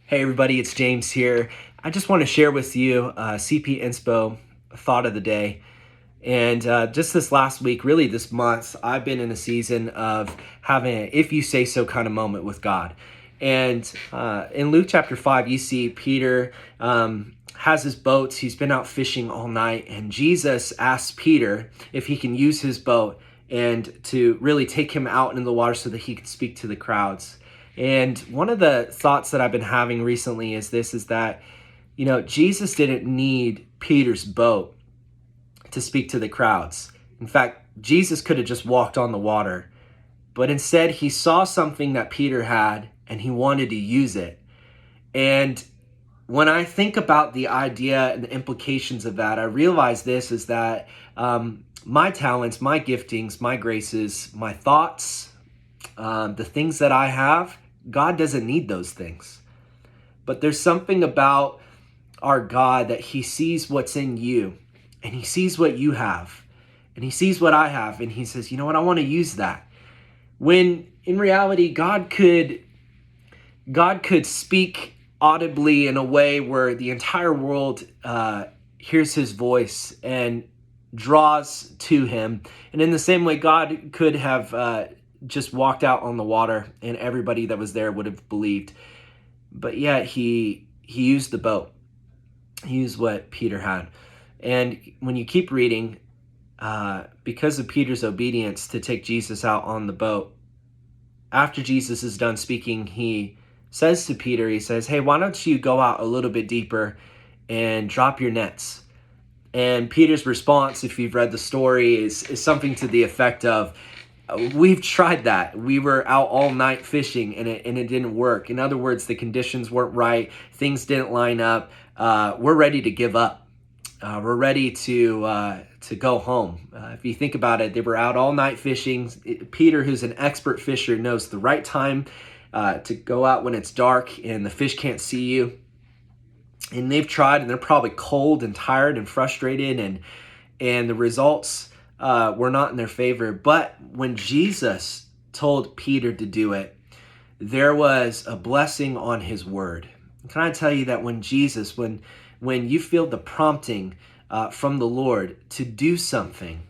Hey everybody, it's James here. I just want to share with you CP INSPO thought of the day. And just this last week, really this month, I've been in a season of having an if you say so kind of moment with God. And in Luke chapter 5, you see Peter has his boats. He's been out fishing all night. And Jesus asks Peter if he can use his boat and to really take him out into the water so that he could speak to the crowds. And one of the thoughts that I've been having recently is that, Jesus didn't need Peter's boat to speak to the crowds. In fact, Jesus could have just walked on the water, but instead he saw something that Peter had and he wanted to use it. And when I think about the idea and the implications of that, I realize this is that my talents, my giftings, my graces, my thoughts, the things that I have, God doesn't need those things. But there's something about our God that he sees what's in you, and he sees what you have, and he sees what I have, and he says, you know what, I want to use that. When in reality, God could speak audibly in a way where the entire world hears his voice and draws to him. And in the same way, God could have just walked out on the water and everybody that was there would have believed. But yet he used the boat. He used what Peter had. And when you keep reading, because of Peter's obedience to take Jesus out on the boat, after Jesus is done speaking, he says to Peter, he says, hey, why don't you go out a little bit deeper and drop your nets? And Peter's response, if you've read the story, is something to the effect of, we've tried that. We were out all night fishing and it didn't work. In other words, the conditions weren't right. Things didn't line up. We're ready to give up. We're ready to go home. If you think about it, they were out all night fishing. Peter, who's an expert fisher, knows the right time to go out when it's dark and the fish can't see you. And they've tried, and they're probably cold and tired and frustrated, and the results were not in their favor. But when Jesus told Peter to do it, there was a blessing on his word. Can I tell you that when you feel the prompting from the Lord to do something,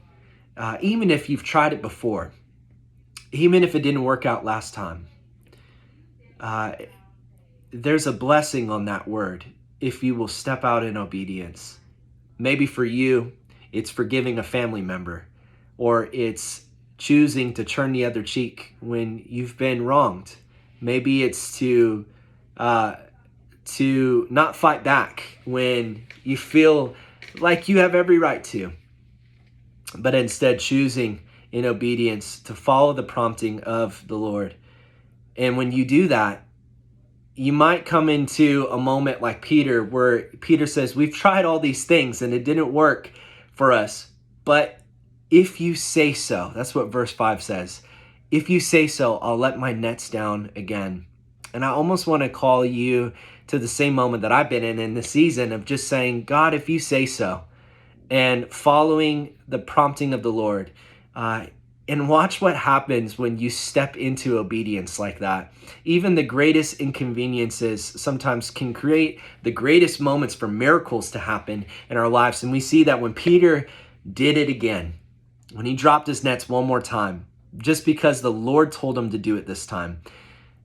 even if you've tried it before, even if it didn't work out last time, there's a blessing on that word if you will step out in obedience. Maybe for you, it's forgiving a family member, or it's choosing to turn the other cheek when you've been wronged. Maybe it's to not fight back when you feel like you have every right to, but instead choosing in obedience to follow the prompting of the Lord. And when you do that, you might come into a moment like Peter, where Peter says, we've tried all these things and it didn't work for us, but if you say so, that's what verse 5 says. If you say so, I'll let my nets down again. And I almost want to call you to the same moment that I've been in the season of just saying, God, if you say so, and following the prompting of the Lord, and watch what happens when you step into obedience like that. Even the greatest inconveniences sometimes can create the greatest moments for miracles to happen in our lives. And we see that when Peter did it again, when he dropped his nets one more time, just because the Lord told him to do it this time,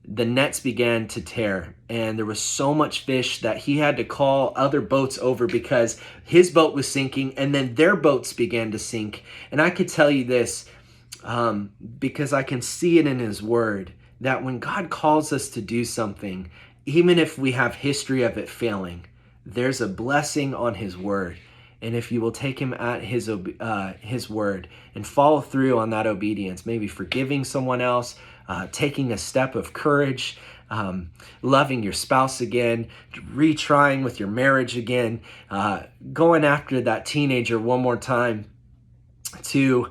the nets began to tear, and there was so much fish that he had to call other boats over because his boat was sinking, and then their boats began to sink. And I could tell you this, because I can see it in his word, that when God calls us to do something, even if we have history of it failing, there's a blessing on his word. And if you will take him at his word and follow through on that obedience, maybe forgiving someone else, taking a step of courage, loving your spouse again, retrying with your marriage again, going after that teenager one more time, to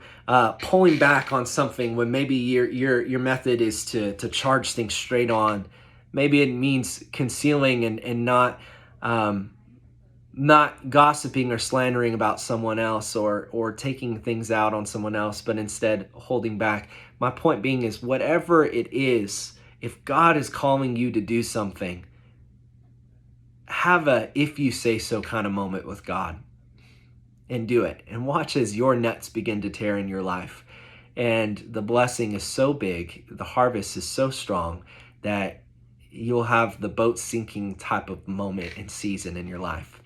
pulling back on something when maybe your method is to charge things straight on. Maybe it means concealing and not gossiping or slandering about someone else, or taking things out on someone else, but instead holding back. My point being is, whatever it is, if God is calling you to do something, have a if you say so kind of moment with God and do it. And watch as your nets begin to tear in your life. And the blessing is so big, the harvest is so strong that you'll have the boat sinking type of moment and season in your life.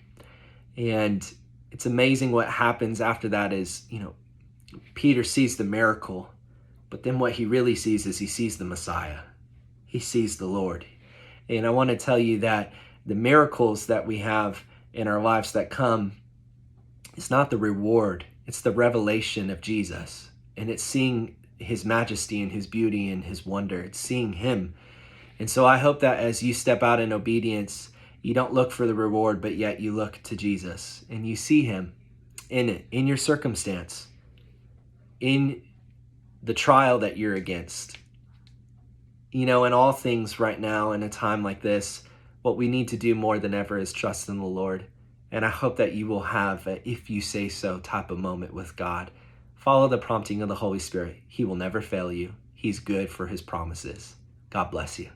And it's amazing what happens after that is, Peter sees the miracle, but then what he really sees is he sees the Messiah. He sees the Lord. And I want to tell you that the miracles that we have in our lives that come, it's not the reward, it's the revelation of Jesus. And it's seeing his majesty and his beauty and his wonder. It's seeing him. And so I hope that as you step out in obedience, you don't look for the reward, but yet you look to Jesus and you see him in it, in your circumstance, in the trial that you're against. In all things right now, in a time like this, what we need to do more than ever is trust in the Lord. And I hope that you will have a if you say so type of moment with God. Follow the prompting of the Holy Spirit. He will never fail you. He's good for his promises. God bless you.